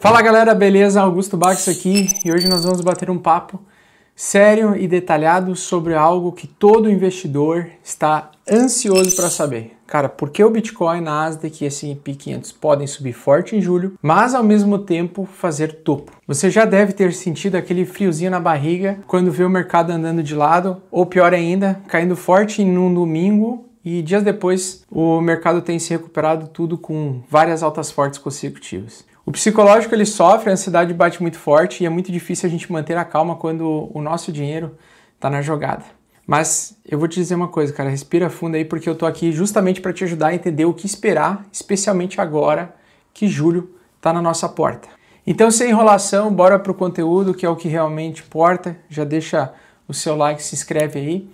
Fala galera, beleza? Augusto Bax aqui e hoje nós vamos bater um papo sério e detalhado sobre algo que todo investidor está ansioso para saber. Cara, por que o Bitcoin, Nasdaq e S&P 500 podem subir forte em julho, mas ao mesmo tempo fazer topo? Você já deve ter sentido aquele friozinho na barriga quando vê o mercado andando de lado, ou pior ainda, caindo forte em um domingo e dias depois o mercado tem se recuperado tudo com várias altas fortes consecutivas. O psicológico ele sofre, a ansiedade bate muito forte e é muito difícil a gente manter a calma quando o nosso dinheiro está na jogada. Mas eu vou te dizer uma coisa, cara, respira fundo aí porque eu tô aqui justamente para te ajudar a entender o que esperar, especialmente agora que julho está na nossa porta. Então, sem enrolação, bora pro conteúdo, que é o que realmente importa. Já deixa o seu like, se inscreve aí.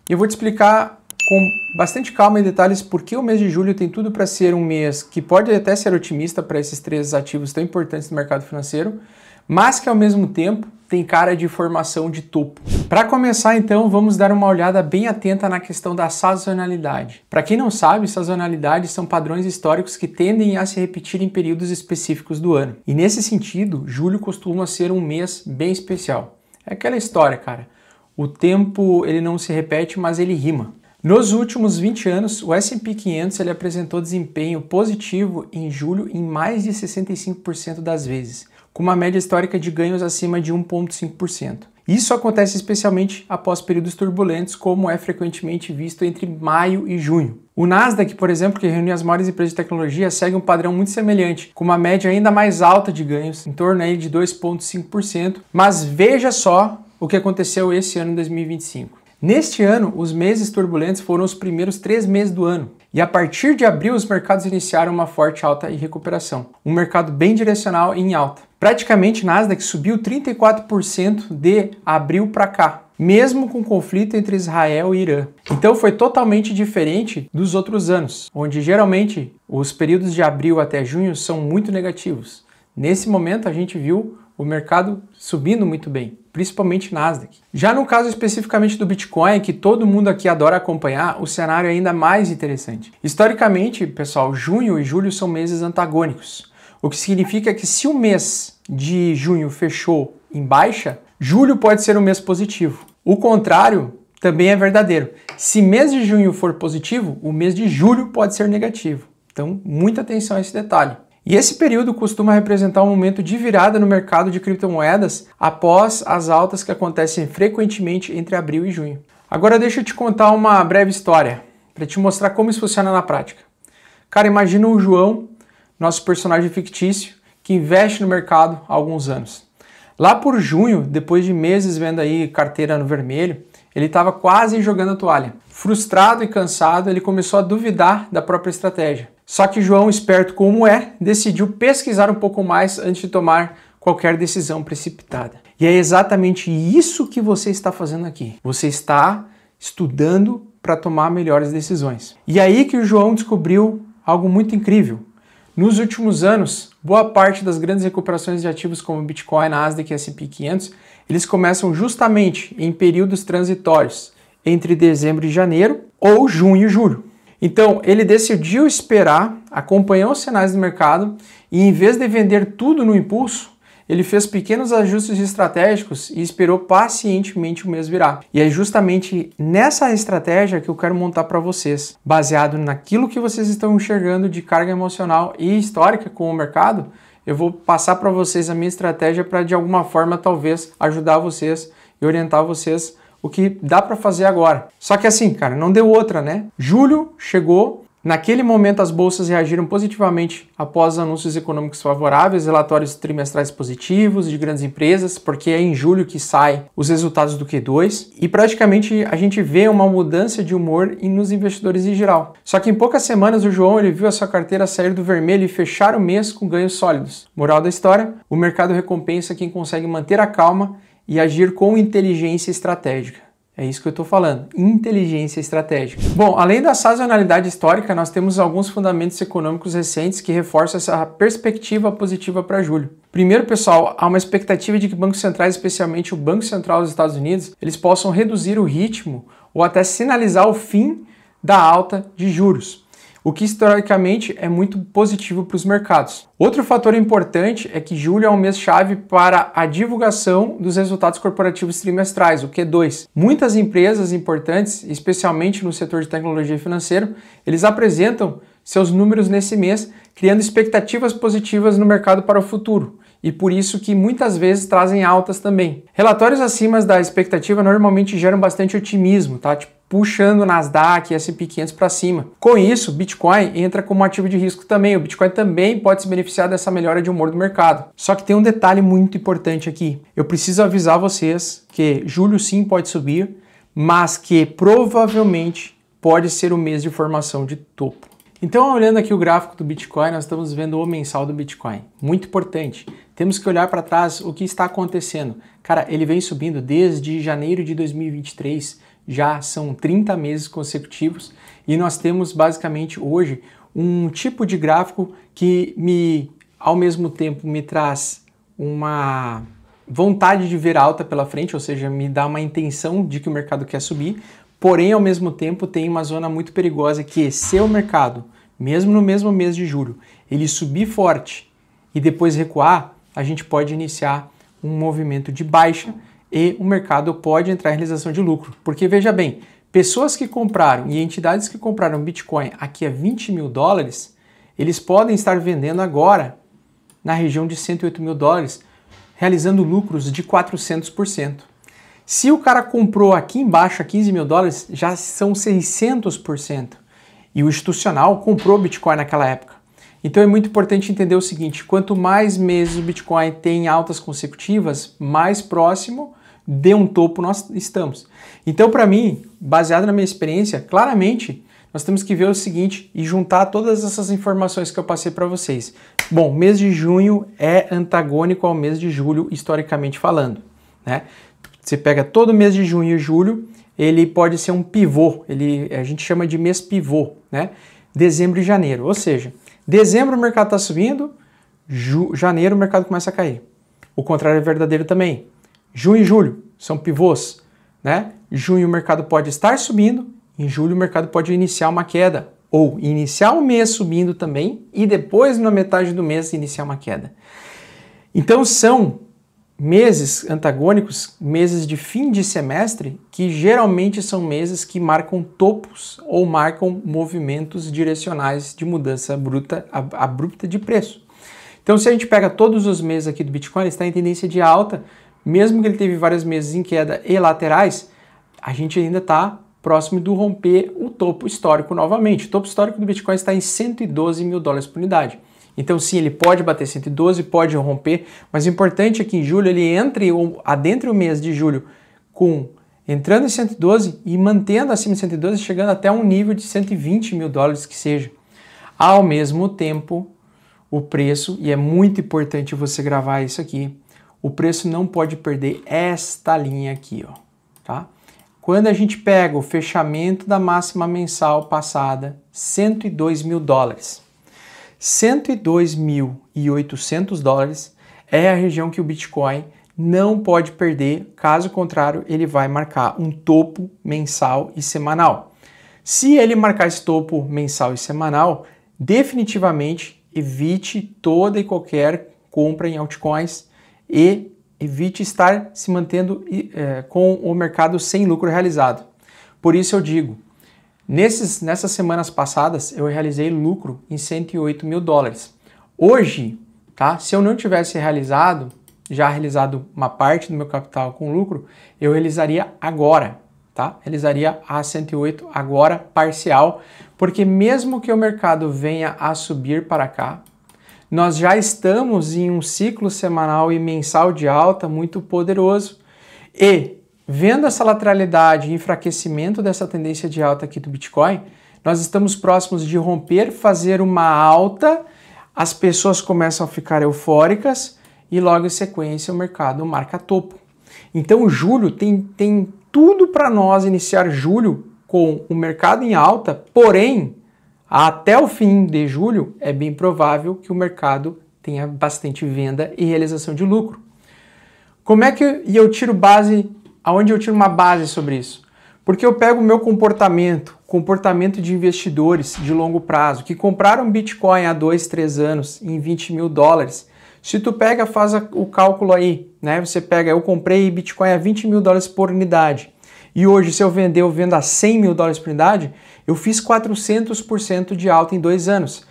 E eu vou te explicar com bastante calma e detalhes porque o mês de julho tem tudo para ser um mês que pode até ser otimista para esses três ativos tão importantes do mercado financeiro, mas que ao mesmo tempo tem cara de formação de topo. Para começar então, vamos dar uma olhada bem atenta na questão da sazonalidade. Para quem não sabe, sazonalidade são padrões históricos que tendem a se repetir em períodos específicos do ano. E nesse sentido, julho costuma ser um mês bem especial. É aquela história, cara. O tempo ele não se repete, mas ele rima. Nos últimos 20 anos, o S&P 500 ele apresentou desempenho positivo em julho em mais de 65% das vezes, com uma média histórica de ganhos acima de 1,5%. Isso acontece especialmente após períodos turbulentos, como é frequentemente visto entre maio e junho. O Nasdaq, por exemplo, que reúne as maiores empresas de tecnologia, segue um padrão muito semelhante, com uma média ainda mais alta de ganhos, em torno aí de 2,5%. Mas veja só o que aconteceu esse ano, 2025. Neste ano, os meses turbulentos foram os primeiros 3 meses do ano. E a partir de abril, os mercados iniciaram uma forte alta e recuperação. Um mercado bem direcional e em alta. Praticamente, Nasdaq subiu 34% de abril para cá, mesmo com o conflito entre Israel e Irã. Então foi totalmente diferente dos outros anos, onde geralmente os períodos de abril até junho são muito negativos. Nesse momento, a gente viu o mercado subindo muito bem, principalmente Nasdaq. Já no caso especificamente do Bitcoin, que todo mundo aqui adora acompanhar, o cenário é ainda mais interessante. Historicamente, pessoal, junho e julho são meses antagônicos, o que significa que se o mês de junho fechou em baixa, julho pode ser um mês positivo. O contrário também é verdadeiro. Se mês de junho for positivo, o mês de julho pode ser negativo. Então, muita atenção a esse detalhe. E esse período costuma representar um momento de virada no mercado de criptomoedas após as altas que acontecem frequentemente entre abril e junho. Agora deixa eu te contar uma breve história para te mostrar como isso funciona na prática. Cara, imagina o João, nosso personagem fictício, que investe no mercado há alguns anos. Lá por junho, depois de meses vendo aí carteira no vermelho, ele estava quase jogando a toalha. Frustrado e cansado, ele começou a duvidar da própria estratégia. Só que João, esperto como é, decidiu pesquisar um pouco mais antes de tomar qualquer decisão precipitada. E é exatamente isso que você está fazendo aqui. Você está estudando para tomar melhores decisões. E aí que o João descobriu algo muito incrível. Nos últimos anos, boa parte das grandes recuperações de ativos como Bitcoin, Nasdaq e S&P 500, eles começam justamente em períodos transitórios, entre dezembro e janeiro ou junho e julho. Então, ele decidiu esperar, acompanhou os sinais do mercado e, em vez de vender tudo no impulso, ele fez pequenos ajustes estratégicos e esperou pacientemente o mês virar. E é justamente nessa estratégia que eu quero montar para vocês, baseado naquilo que vocês estão enxergando de carga emocional e histórica com o mercado. Eu vou passar para vocês a minha estratégia para, de alguma forma, talvez ajudar vocês e orientar vocês o que dá para fazer agora. Só que assim, cara, não deu outra, né? Julho chegou, naquele momento as bolsas reagiram positivamente após anúncios econômicos favoráveis, relatórios trimestrais positivos de grandes empresas, porque é em julho que saem os resultados do Q2 e praticamente a gente vê uma mudança de humor nos investidores em geral. Só que em poucas semanas o João ele viu a sua carteira sair do vermelho e fechar o mês com ganhos sólidos. Moral da história, o mercado recompensa quem consegue manter a calma e agir com inteligência estratégica. É isso que eu estou falando, inteligência estratégica. Bom, além da sazonalidade histórica, nós temos alguns fundamentos econômicos recentes que reforçam essa perspectiva positiva para julho. Primeiro, pessoal, há uma expectativa de que bancos centrais, especialmente o Banco Central dos Estados Unidos, eles possam reduzir o ritmo ou até sinalizar o fim da alta de juros. o que historicamente é muito positivo para os mercados. Outro fator importante é que julho é um mês-chave para a divulgação dos resultados corporativos trimestrais, o Q2. Muitas empresas importantes, especialmente no setor de tecnologia e financeiro, eles apresentam seus números nesse mês, criando expectativas positivas no mercado para o futuro. E por isso que muitas vezes trazem altas também. Relatórios acima da expectativa normalmente geram bastante otimismo, tá? Tipo, puxando o Nasdaq e S&P 500 para cima. Com isso, o Bitcoin entra como ativo de risco também. O Bitcoin também pode se beneficiar dessa melhora de humor do mercado. Só que tem um detalhe muito importante aqui. Eu preciso avisar vocês que julho sim pode subir, mas que provavelmente pode ser o mês de formação de topo. Então, olhando aqui o gráfico do Bitcoin, nós estamos vendo o mensal do Bitcoin. Muito importante. Temos que olhar para trás o que está acontecendo. Cara, ele vem subindo desde janeiro de 2023, já são 30 meses consecutivos, e nós temos basicamente hoje um tipo de gráfico que ao mesmo tempo me traz uma vontade de ver alta pela frente, ou seja, me dá uma intenção de que o mercado quer subir, porém, ao mesmo tempo, tem uma zona muito perigosa que, se o mercado, mesmo no mesmo mês de julho, ele subir forte e depois recuar, a gente pode iniciar um movimento de baixa e o mercado pode entrar em realização de lucro. Porque, veja bem, pessoas que compraram e entidades que compraram Bitcoin aqui a 20 mil dólares, eles podem estar vendendo agora na região de 108 mil dólares, realizando lucros de 400%. Se o cara comprou aqui embaixo a 15 mil dólares, já são 600%. E o institucional comprou Bitcoin naquela época. Então é muito importante entender o seguinte, quanto mais meses o Bitcoin tem altas consecutivas, mais próximo de um topo nós estamos. Então, para mim, baseado na minha experiência, claramente, nós temos que ver o seguinte e juntar todas essas informações que eu passei para vocês. Bom, mês de junho é antagônico ao mês de julho, historicamente falando, né? Você pega todo mês de junho e julho, ele pode ser um pivô, a gente chama de mês pivô, né? Dezembro e janeiro, ou seja, dezembro o mercado está subindo, janeiro o mercado começa a cair. O contrário é verdadeiro também. Junho e julho são pivôs, né? Junho o mercado pode estar subindo, em julho o mercado pode iniciar uma queda, ou iniciar o mês subindo também, e depois na metade do mês iniciar uma queda. Então são meses antagônicos, meses de fim de semestre, que geralmente são meses que marcam topos ou marcam movimentos direcionais de mudança abrupta de preço. Então, se a gente pega todos os meses aqui do Bitcoin, ele está em tendência de alta, mesmo que ele teve vários meses em queda e laterais, a gente ainda está próximo do romper o topo histórico novamente. O topo histórico do Bitcoin está em 112 mil dólares por unidade. Então sim, ele pode bater 112, pode romper, mas o importante é que em julho ele adentre o mês de julho entrando em 112 e mantendo acima de 112, chegando até um nível de 120 mil dólares que seja. Ao mesmo tempo, o preço, e é muito importante você gravar isso aqui, o preço não pode perder esta linha aqui, ó, tá? Quando a gente pega o fechamento da máxima mensal passada, 102 mil dólares. 102.800 dólares é a região que o Bitcoin não pode perder, caso contrário, ele vai marcar um topo mensal e semanal. Se ele marcar esse topo mensal e semanal, definitivamente evite toda e qualquer compra em altcoins e evite estar se mantendo com o mercado sem lucro realizado. Por isso eu digo, nessas semanas passadas, eu realizei lucro em 108 mil dólares. Hoje, tá? Se eu não tivesse realizado uma parte do meu capital com lucro, eu realizaria agora, tá? Realizaria a 108 agora, parcial, porque mesmo que o mercado venha a subir para cá, nós já estamos em um ciclo semanal e mensal de alta muito poderoso. E vendo essa lateralidade e enfraquecimento dessa tendência de alta aqui do Bitcoin, nós estamos próximos de romper, fazer uma alta, as pessoas começam a ficar eufóricas e logo em sequência o mercado marca topo. Então julho tem tudo para nós iniciar julho com o mercado em alta, porém, até o fim de julho é bem provável que o mercado tenha bastante venda e realização de lucro. Como é que eu tiro base? Aonde eu tiro uma base sobre isso? Porque eu pego o meu comportamento de investidores de longo prazo, que compraram Bitcoin há 2, 3 anos em 20 mil dólares. Se tu pega, faz o cálculo aí, né? Você pega, eu comprei Bitcoin a 20 mil dólares por unidade. E hoje, se eu vender, eu vendo a 100 mil dólares por unidade, eu fiz 400% de alta em 2 anos.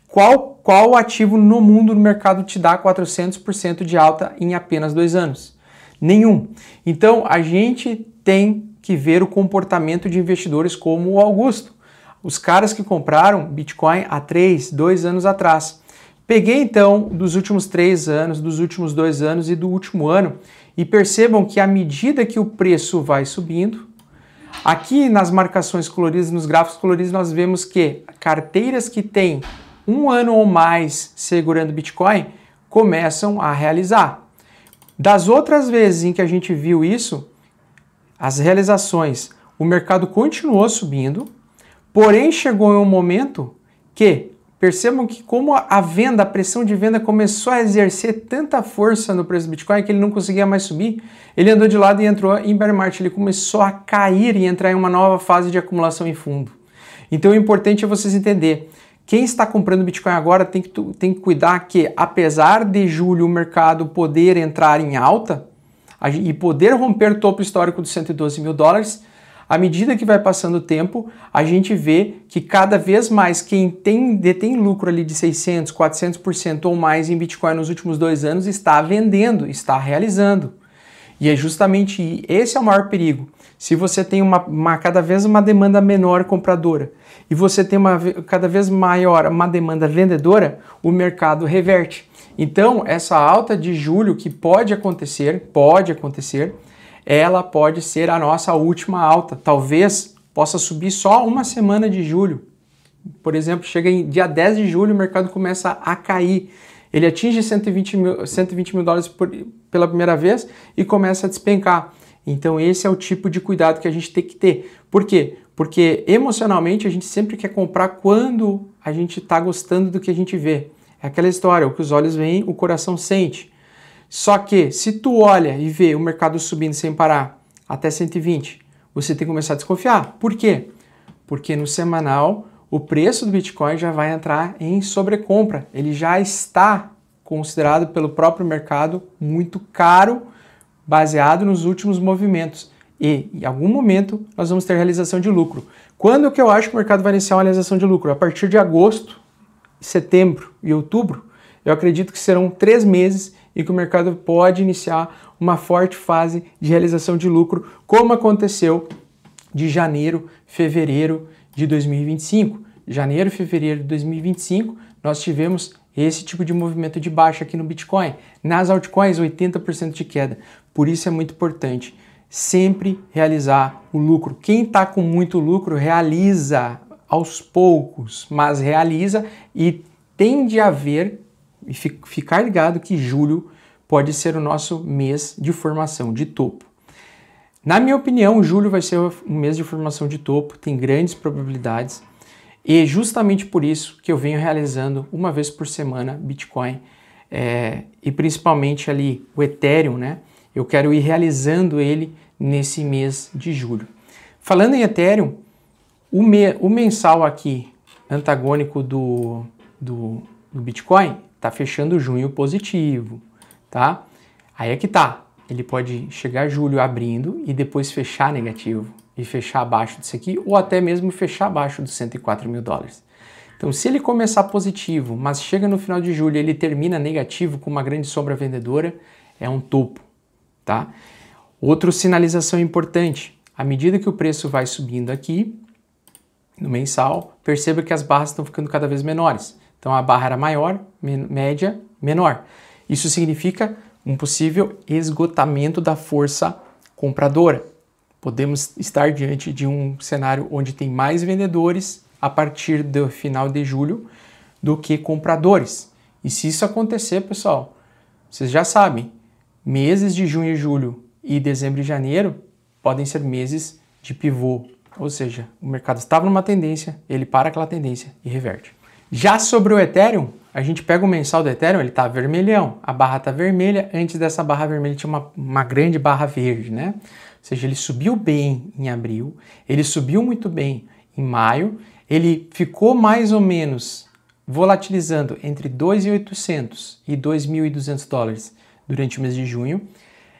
Qual ativo no mundo, no mercado, te dá 400% de alta em apenas 2 anos? Nenhum. Então, a gente tem que ver o comportamento de investidores como o Augusto. Os caras que compraram Bitcoin há 3, 2 anos atrás. Peguei então dos últimos 3 anos, dos últimos 2 anos e do último ano e percebam que à medida que o preço vai subindo, aqui nas marcações coloridas, nos gráficos coloridos, nós vemos que carteiras que têm 1 ano ou mais segurando Bitcoin começam a realizar. Das outras vezes em que a gente viu isso, as realizações, o mercado continuou subindo, porém chegou em um momento que, percebam que como a venda, a pressão de venda começou a exercer tanta força no preço do Bitcoin que ele não conseguia mais subir, ele andou de lado e entrou em bear market, ele começou a cair e entrar em uma nova fase de acumulação em fundo. Então o importante é vocês entenderem, quem está comprando Bitcoin agora tem que cuidar que, apesar de julho o mercado poder entrar em alta e poder romper o topo histórico dos 112 mil dólares, à medida que vai passando o tempo, a gente vê que cada vez mais quem detém lucro ali de 600%, 400% ou mais em Bitcoin nos últimos 2 anos está vendendo, está realizando. E é justamente esse é o maior perigo. Se você tem cada vez uma demanda menor compradora e você tem cada vez maior uma demanda vendedora, o mercado reverte. Então, essa alta de julho que pode acontecer, ela pode ser a nossa última alta. Talvez possa subir só uma semana de julho. Por exemplo, chega em dia 10 de julho, o mercado começa a cair. Ele atinge 120 mil dólares pela primeira vez e começa a despencar. Então esse é o tipo de cuidado que a gente tem que ter. Por quê? Porque emocionalmente a gente sempre quer comprar quando a gente está gostando do que a gente vê. É aquela história, o que os olhos veem, o coração sente. Só que se tu olha e vê o mercado subindo sem parar até 120, você tem que começar a desconfiar. Por quê? Porque no semanal o preço do Bitcoin já vai entrar em sobrecompra. Ele já está considerado pelo próprio mercado muito caro, baseado nos últimos movimentos. E em algum momento nós vamos ter realização de lucro. Quando que eu acho que o mercado vai iniciar uma realização de lucro? A partir de agosto, setembro e outubro, eu acredito que serão 3 meses e que o mercado pode iniciar uma forte fase de realização de lucro, como aconteceu de janeiro, fevereiro de 2025. Janeiro e fevereiro de 2025, nós tivemos esse tipo de movimento de baixa aqui no Bitcoin. Nas altcoins, 80% de queda. Por isso é muito importante sempre realizar o lucro. Quem está com muito lucro realiza aos poucos, mas realiza e tende a ver e ficar ligado que julho pode ser o nosso mês de formação de topo. Na minha opinião, julho vai ser um mês de formação de topo, tem grandes probabilidades e justamente por isso que eu venho realizando uma vez por semana Bitcoin e principalmente ali o Ethereum, né? Eu quero ir realizando ele nesse mês de julho. Falando em Ethereum, o mensal aqui antagônico do Bitcoin está fechando junho positivo, tá? Aí é que tá. Ele pode chegar julho abrindo e depois fechar negativo e fechar abaixo disso aqui ou até mesmo fechar abaixo dos 104 mil dólares. Então, se ele começar positivo, mas chega no final de julho e ele termina negativo com uma grande sombra vendedora, é um topo, tá? Outra sinalização importante, à medida que o preço vai subindo aqui, no mensal, perceba que as barras estão ficando cada vez menores. Então, a barra era maior, média, menor. Isso significa um possível esgotamento da força compradora. Podemos estar diante de um cenário onde tem mais vendedores a partir do final de julho do que compradores. E se isso acontecer, pessoal, vocês já sabem, meses de junho e julho e dezembro e janeiro podem ser meses de pivô, ou seja, o mercado estava numa tendência, ele para aquela tendência e reverte. Já sobre o Ethereum, a gente pega o mensal do Ethereum, ele está vermelhão, a barra está vermelha, antes dessa barra vermelha tinha uma grande barra verde, né? seja, ele subiu bem em abril, ele subiu muito bem em maio, ele ficou mais ou menos volatilizando entre 2.800 e 2.200 dólares durante o mês de junho.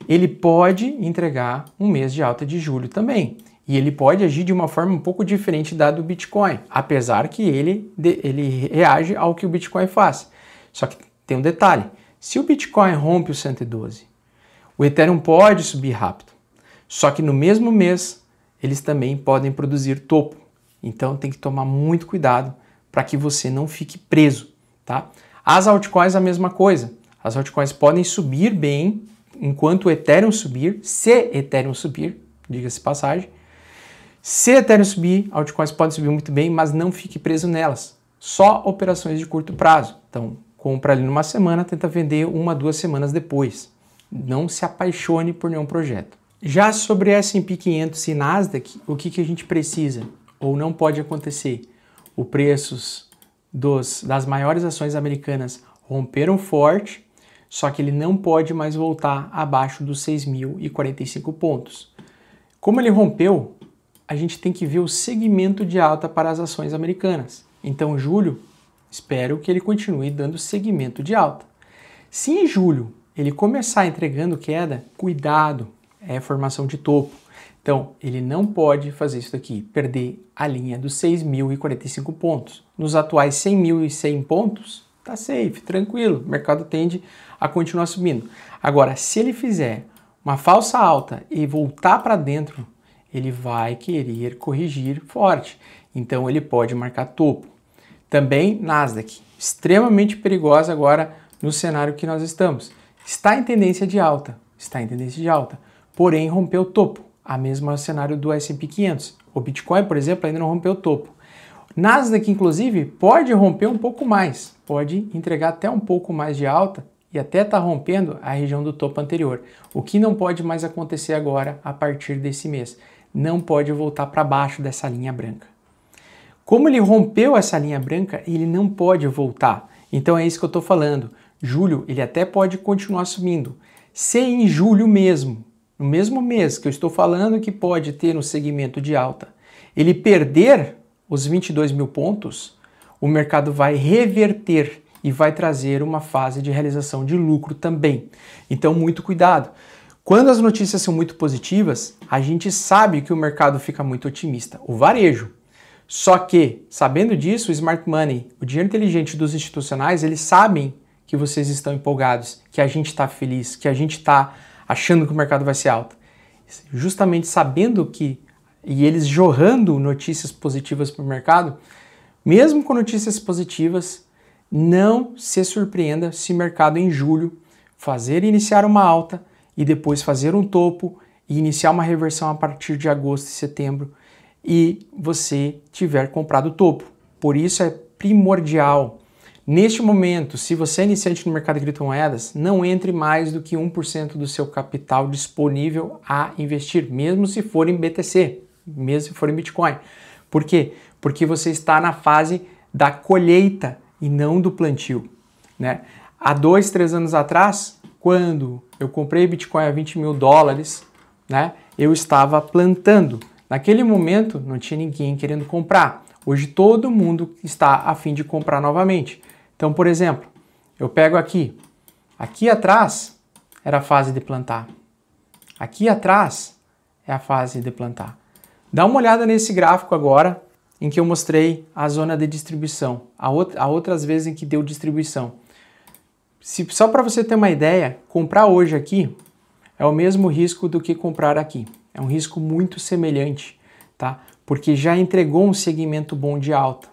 Ele pode entregar um mês de alta de julho também. E ele pode agir de uma forma um pouco diferente da do Bitcoin, apesar que ele reage ao que o Bitcoin faz. Só que tem um detalhe, se o Bitcoin rompe o 112, o Ethereum pode subir rápido. Só que no mesmo mês, eles também podem produzir topo. Então tem que tomar muito cuidado para que você não fique preso, tá? As altcoins a mesma coisa. As altcoins podem subir bem enquanto o Ethereum subir, se Ethereum subir, diga-se passagem. Se Ethereum subir, altcoins podem subir muito bem, mas não fique preso nelas. Só operações de curto prazo. Então, compra ali numa semana, tenta vender 1 a 2 semanas depois. Não se apaixone por nenhum projeto. Já sobre S&P 500 e Nasdaq, o que a gente precisa ou não pode acontecer? Os preços das maiores ações americanas romperam forte, só que ele não pode mais voltar abaixo dos 6.045 pontos. Como ele rompeu, a gente tem que ver o segmento de alta para as ações americanas. Então, julho, espero que ele continue dando segmento de alta. Se em julho ele começar entregando queda, cuidado, é formação de topo. Então, ele não pode fazer isso daqui, perder a linha dos 6.045 pontos. Nos atuais 100.100 pontos, tá safe, tranquilo, o mercado tende a continuar subindo. Agora, se ele fizer uma falsa alta e voltar para dentro, ele vai querer corrigir forte. Então, ele pode marcar topo. Também Nasdaq, extremamente perigosa agora no cenário que nós estamos. Está em tendência de alta, porém rompeu o topo. A mesma cenário do S&P 500. O Bitcoin, por exemplo, ainda não rompeu o topo. Nasdaq, inclusive, pode romper um pouco mais, pode entregar até um pouco mais de alta e até estar rompendo a região do topo anterior. O que não pode mais acontecer agora a partir desse mês? Não pode voltar para baixo dessa linha branca. Como ele rompeu essa linha branca, ele não pode voltar. Então é isso que eu estou falando. Julho, ele até pode continuar subindo. Se em julho mesmo, no mesmo mês que eu estou falando que pode ter um segmento de alta, ele perder os 22 mil pontos, o mercado vai reverter e vai trazer uma fase de realização de lucro também. Então, muito cuidado. Quando as notícias são muito positivas, a gente sabe que o mercado fica muito otimista, o varejo. Só que, sabendo disso, o smart money, o dinheiro inteligente dos institucionais, eles sabem que vocês estão empolgados, que a gente está feliz, que a gente está achando que o mercado vai ser alto. Justamente sabendo que, e eles jorrando notícias positivas para o mercado, mesmo com notícias positivas, não se surpreenda se o mercado em julho iniciar uma alta e depois fazer um topo e iniciar uma reversão a partir de agosto e setembro e você tiver comprado o topo. Por isso é primordial. Neste momento, se você é iniciante no mercado de criptomoedas, não entre mais do que 1% do seu capital disponível a investir, mesmo se for em BTC, mesmo se for em Bitcoin. Por quê? Porque você está na fase da colheita e não do plantio, né? Há 2, 3 anos atrás, quando eu comprei Bitcoin a 20 mil dólares, né, eu estava plantando. Naquele momento, não tinha ninguém querendo comprar. Hoje todo mundo está a fim de comprar novamente. Então, por exemplo, eu pego aqui atrás era a fase de plantar. Aqui atrás é a fase de plantar. Dá uma olhada nesse gráfico agora, em que eu mostrei a zona de distribuição, há outras vezes em que deu distribuição. Só para você ter uma ideia, comprar hoje aqui é o mesmo risco do que comprar aqui. É um risco muito semelhante, tá? Porque já entregou um segmento bom de alta.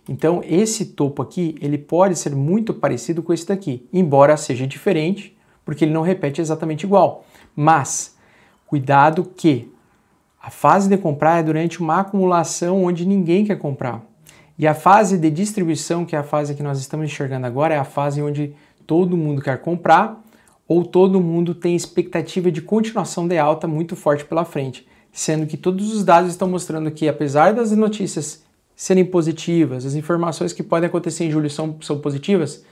Então, esse topo aqui, ele pode ser muito parecido com esse daqui, embora seja diferente, porque ele não repete exatamente igual. Mas, cuidado que a fase de comprar é durante uma acumulação onde ninguém quer comprar. E a fase de distribuição, que é a fase que nós estamos enxergando agora, é a fase onde todo mundo quer comprar ou todo mundo tem expectativa de continuação de alta muito forte pela frente. Sendo que todos os dados estão mostrando que, apesar das notícias serem positivas, as informações que podem acontecer em julho são positivas,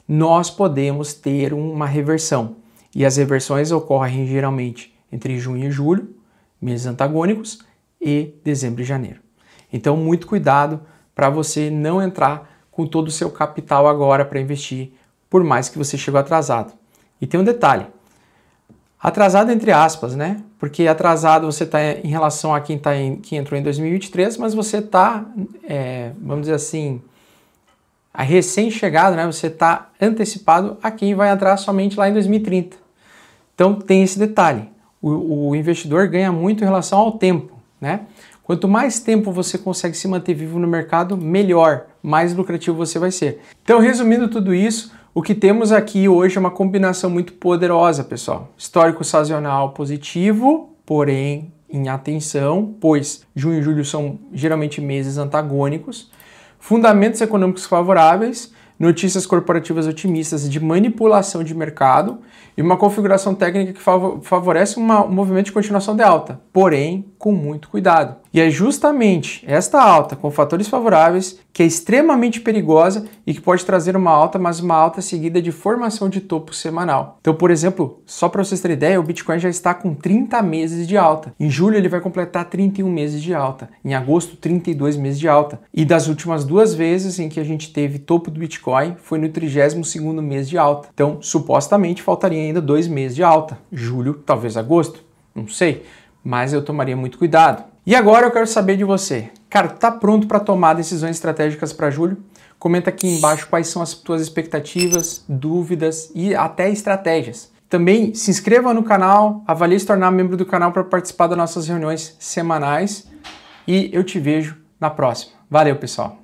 nós podemos ter uma reversão. E as reversões ocorrem geralmente entre junho e julho, meses antagônicos, e dezembro e janeiro. Então, muito cuidado para você não entrar com todo o seu capital agora para investir, por mais que você chegou atrasado. E tem um detalhe, atrasado entre aspas, né? Porque atrasado você está em relação a quem entrou em 2023, mas você está, vamos dizer assim, a recém-chegado, né? Você está antecipado a quem vai entrar somente lá em 2030. Então tem esse detalhe, o investidor ganha muito em relação ao tempo, né? Quanto mais tempo você consegue se manter vivo no mercado, melhor, mais lucrativo você vai ser. Então, resumindo tudo isso, o que temos aqui hoje é uma combinação muito poderosa, pessoal. Histórico sazonal positivo, porém em atenção, pois junho e julho são geralmente meses antagônicos. Fundamentos econômicos favoráveis, notícias corporativas otimistas de manipulação de mercado e uma configuração técnica que favorece um movimento de continuação de alta, porém com muito cuidado. E é justamente esta alta com fatores favoráveis que é extremamente perigosa e que pode trazer uma alta, mas uma alta seguida de formação de topo semanal. Então, por exemplo, só para vocês terem ideia, o Bitcoin já está com 30 meses de alta. Em julho ele vai completar 31 meses de alta. Em agosto, 32 meses de alta. E das últimas 2 vezes em que a gente teve topo do Bitcoin, foi no 32º mês de alta. Então, supostamente, faltaria ainda 2 meses de alta. Julho, talvez agosto, não sei. Mas eu tomaria muito cuidado. E agora eu quero saber de você. Cara, tá pronto para tomar decisões estratégicas para julho? Comenta aqui embaixo quais são as tuas expectativas, dúvidas e até estratégias. Também se inscreva no canal, avalie se tornar membro do canal para participar das nossas reuniões semanais e eu te vejo na próxima. Valeu, pessoal!